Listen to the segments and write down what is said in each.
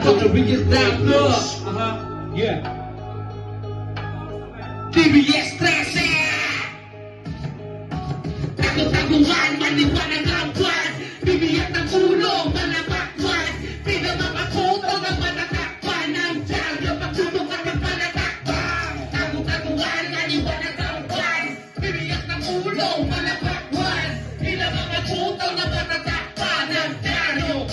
Puerto Rico's down low. Yeah. TBS 13. Tago-taguan, maliwanag ang buwan. Bibiyat ng ulo, malabakwan. Pinamamakoto ng matatakpan. Ang dahil pagtulong at magpanatakpan. Tago-taguan, maliwanag ang buwan. Bibiyat ng ulo, malabakwan. Pinamamakoto ng matatakpan. Ang dahil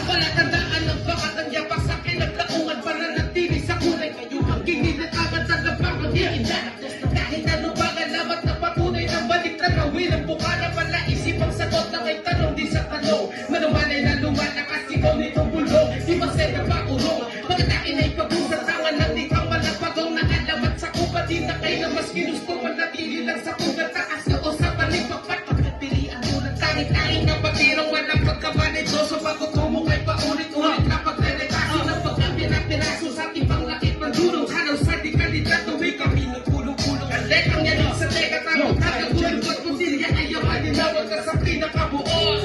palatandaan ng bakat ang yapak sa kinaglaungan para natili sa kulay. Kayo ang gingin at agad sa labang mag-iindan. Dahil nalubangan lamat na patunay ng balik na gawin ang bukana pala isip ang sagot na may tanong di sa tanong. Manumanay na lumalakas ikaw nitong bulong. Di masay na pakurong. Pagkatain ay pagkusatangan ng ikang malapagong na alamat sa kupa. Di na kayo na mas ginusto manatili lang sa pugat. Taas na o sa palipagpat. Pagkatilian mo ng tangit-tangit na patirong walang pagkamanito. So pagkutumong ay paulit-ulit na pagre-retasyo ng pagkapira-piraso sa tipang lakit pandurong. Hanaw sa di kalidad tuwi kami ng pulong-pulong. Ang lekang yan sa teka tamang kagagulong. At kung silya ay yaman ninawag ka sa pinakabuos.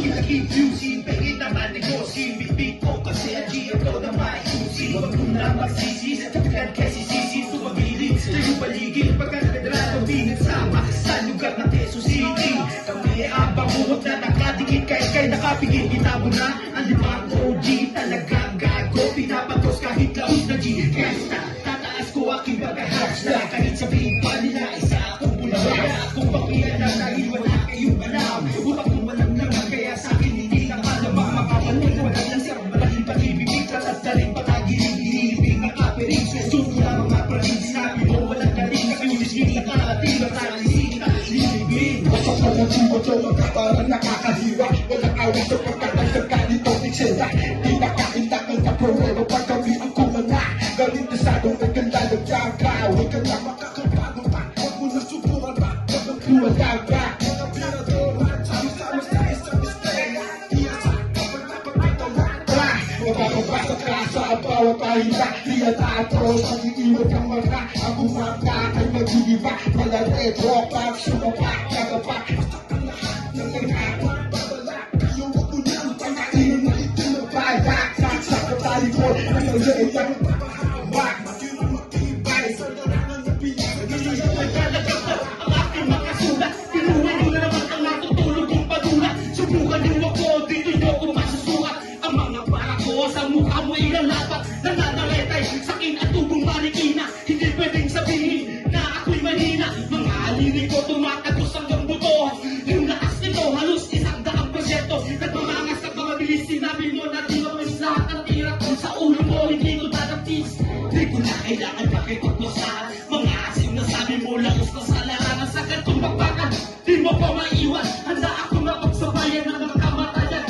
Naging juicy, pingin naman negosyo. Big ko kasi ang GM ko na maayusin. Huwag mo na magsisi sa tapilan kasi sisi. Tumagilid sa iyong paligid. Pagkakadrado bingit sama sa lugar ng Quezon City. Kami ang bangungot na nakadikit kay nakapigil. Itabo na ang limang OG. Talagang gago, pinapatos kahit laos na G. Kesta, tataas ko aking bagahas na kahit sabihin pa nila isa akong bulaga. Kung bakiyan na dahil wala kayong alam. Utak mo walang naman kaya sa akin hindi na malamang makapalit. Wala lang siyang malaking pag-ibig. Tatas na rin pag-agilid-ilibig. Nakapirig sa suko na mga praning. Sinabi mo walang galing na kinisig. Nakarating na tayo isig na ilibig. Basta sa motibo to magkaparang nakakahiwa. Walang awit sa pagkatagdag ka nito tiksera. Di makaintakal ka pero pag kami ang kumana. Galit na sa doon ang ganda ng tiyaga. Huwag ka na makakabago pa. Huwag mo na subukan pa. Huwag ang kuwalang pa. Mga pinadoran, sama-sama sa isang istela. Iyasa, kapag napagpatalan pa. Mapapapasok ka sa bawat pahinga. Iyasa atros, mag-iiwan kang mga. Ang bumangka ay mag-iiba. Malare, drop back, sumapa, kagapa. Basta ang lahat ng nagkakawa. Babala, kayo wag mo na ang pangkainin na ito ng bayak. Sa katalikod, ang nagayang papahamak. Magkirang magtibay, sa larangan ng pinag. Ngayon ay talagang ang aking makasulat. Kinuha nyo na naman ang natutulog kong padula. Subukan nyo ako, dito nyo ako masusukat. Ang mga para ko sa mukha mo ilalapat. Nananaretay sa akin at tubong marikina. Hindi pwedeng sabihin na ako'y mahina. Mga alinig ko tumatagos hanggang buto. Yung lakas nito halos 100%. Nagmamangas at mabilis sinabi mo na di mapis lahat ng tira ko sa ulo mo. Hindi ko dadapis. Di ko na kailangan pakipagplasahan. Mga asim na sabi mo laos na sa larangan. Sa gantong magbakan, di mo pa maiwan. Handa ako na pagsabayan ng mga kamatayan.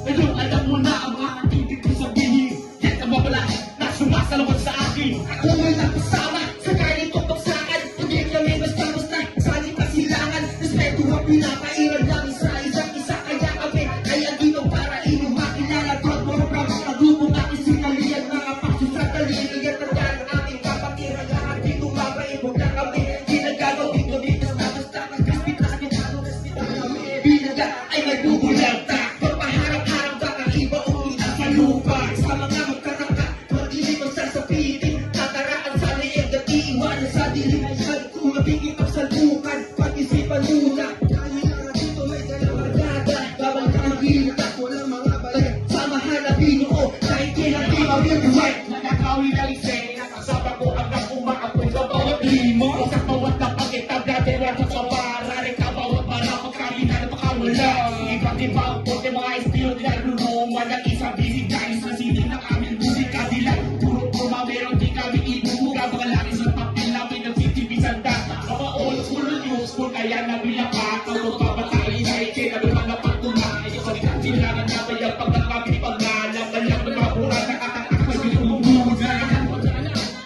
Ngayon alam mo na ang mga ibig ko sabihin. Yan ang mabala na sumasalawat sa akin. Ako may napasama sa ganito pagsakan. Hindi kami basta-basta salit na silangan. Respeto ang pinapairan lang sa isa't isa. Kaya kami ay andito para inyong makilala. Doon mo na mga grupo natin sinalihan. Mga paso sa taliligan. Tandaan ang ating kapatiran. Lahat dito mabait mo na kami. Ginagawa dito dito na basta nagkaspitan. Nagkaspitan kami. Binaga ay may bubulagta. Pagpaharap-harap ka ng iba o kita sa lupa. Sa mga magkataka, mag-ilig ang sasapitin. Tataraan sa liig at iiwanan sa dilim. Kung mabigit ang salbukan, pag-isipan muna. Dahil nga dito may dalawa-dada. Babang ka ang binutak, walang mga bayan. Samahan na binuo, kahit kailan di mabiyag-right. Nakakawi na lisay, nakasama ko hanggang umaapoy sa bawat limo. Sa bawat napag-itabla, derasa sa pararing ka bawat para magkamina na makawala. Iba't iba ang pote, mga estilo nila luluman. Ang isang bisig dahil sa sining ng aming musika nila. Puro puma, meron di kami ibubuga. Mga langis at papel namin ng titibisan data. Mga old school news school, kaya nabilang ka. Ang pabatay na ikin, ano man na pagtunay. Sa kasilangan na may ang pagkakabing pangalan. Malang nagmamura na katatak na binumuna.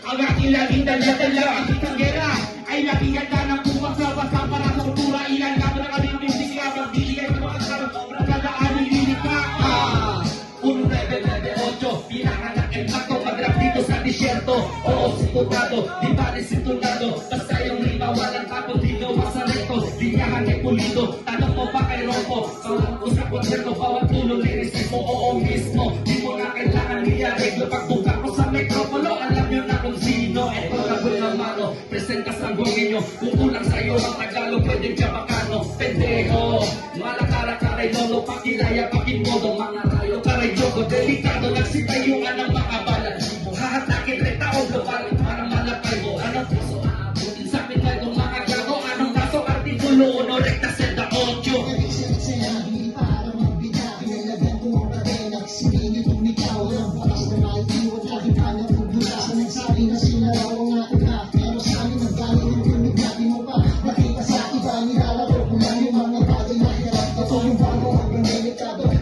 Ang aking laging dala-dala, ang kitang gera. Ay laging ganda ng kumang sa basa para sa kultura. Ilan naman ang aming music nga magbigay ng mga karot. Nagkalaan ng linika. 1-9-9-8, pinanganak el mato. Magrap dito sa disyerto. Oo, situtado, di ba rin situtado. Basta yung rima, walang tapon dito. Masareto, linyahan kay pulido. Tanong mo pa kay Rocco. Sa usap ko bawat tulong lirismo. Oo mismo, di mo na kailangan arreglo pagbuka ko sa mikropono. Alam nyo na kung sino. Eto na Bulmamano, presenta sa inyo. Kung kulang sa'yo ang Tagalog, pwedeng Chabacano. Pendejo, malakara-karay lolo, pakilaya, pakimodo, mga rayo, karay jogo, delikado, nagsitayuan ng mga balat. Hahatakin rin taong gabalit para malapay mo. Anong puso aabutin sa pinay ng mga gago? Anong kaso artikulo 1, rekta senda 8?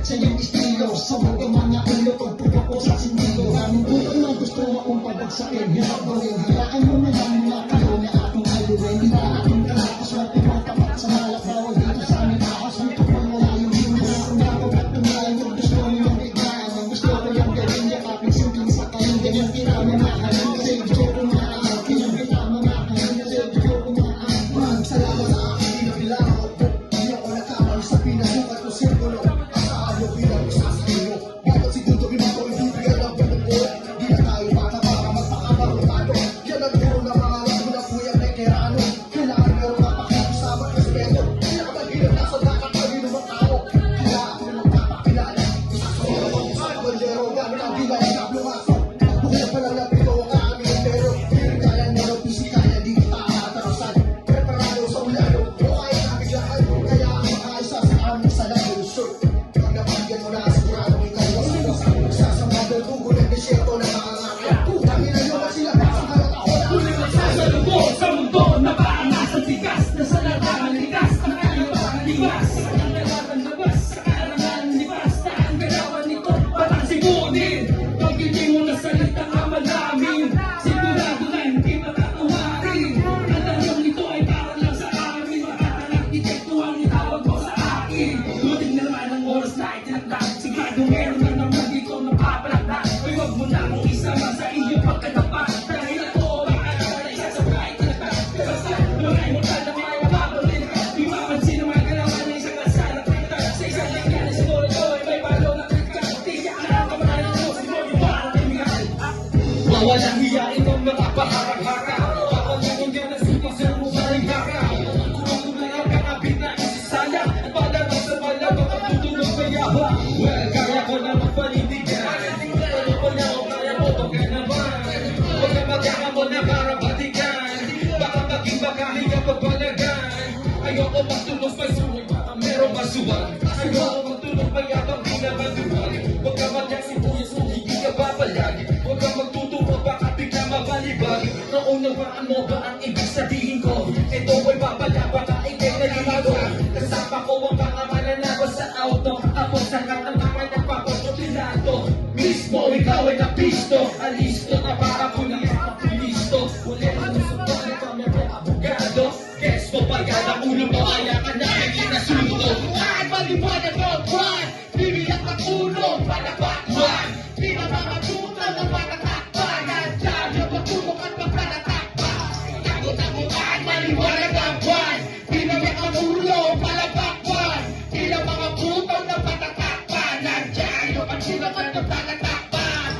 Sa iyong estilo, sa mga mga ulo, pagpupo ko sa sindigo. Daming utang na gusto mo kong pabagsakin. Hirap gawin, hiraan mo na lang mga kayo na ating haluin. Di ba ating kalakas, swerte mo tapat sa malak. Bawal dito sa aming ahas, dito ko malayong hinas. Kung dapat tumayan, kung gusto niyong biglaan. Ang gusto ko yung gawin, yakapin simpleng sa kayo. Ganyan pinamamahalin, kasi gusto ko maaal. Ganyan pinamamahalin, kasi gusto ko maaal. Salamat sa aking pinabilang ako. Hindi ako nakamal sa pinasukat ko sirkulo. Sa mundo na paangas at tigas, nasa larangan ligas, ang kaliwangan liwas, ang larangan labas, sa karangan liwas, ang galawan nito, batang sibunin. Pag hindi mo nasalita ang malamin, sigurado na hindi makakawarin. Ang tanong nito ay para lang sa amin, makakalang detekto ang itawag mo sa akin. Dumating na naman ang oras na itinagdag, sigado meron na naman dito napapalagdag. Ay wag mo na akong isama sa iyo pagkatapat, dahil ako walang hiyain ng mga paharap-harap. Papalingin ka na sinisir mo maring-harap. Kulong na ang kakabit na isisaya. At padalang sa malabang at tutulog sa yaba. Well, kaya ko na magpanindigan. Ano pa niya kung kaya mo ito ka naman. Huwag ka magkakamo na para batikan. Baka maging makahiga pagbalagan. Ayoko magtulog pa suwi baka merong masuwag. Ayoko magtulog pa yabang di na maduwag. Huwag ka magkang sibuyas kung hindi ka papalagi. Huwag ka magtutuwa baka bigla mabalibag. Naunawaan mo ba ang ibig sabihin ko? Ito ay babala baka ikay naliligo. Kasama ko ang mga mananako sa auto. Ako sa katamakan ng papasotilado. Mismo ikaw ay napisto. Alis